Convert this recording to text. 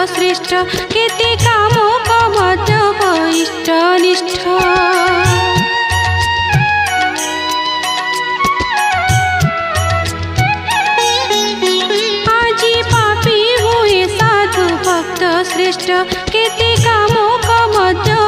श्रेष्ठ केते कामक मजब इष्ट निष्ठ आजी पापी हुए साधु भक्त श्रेष्ठ केते कामक मजब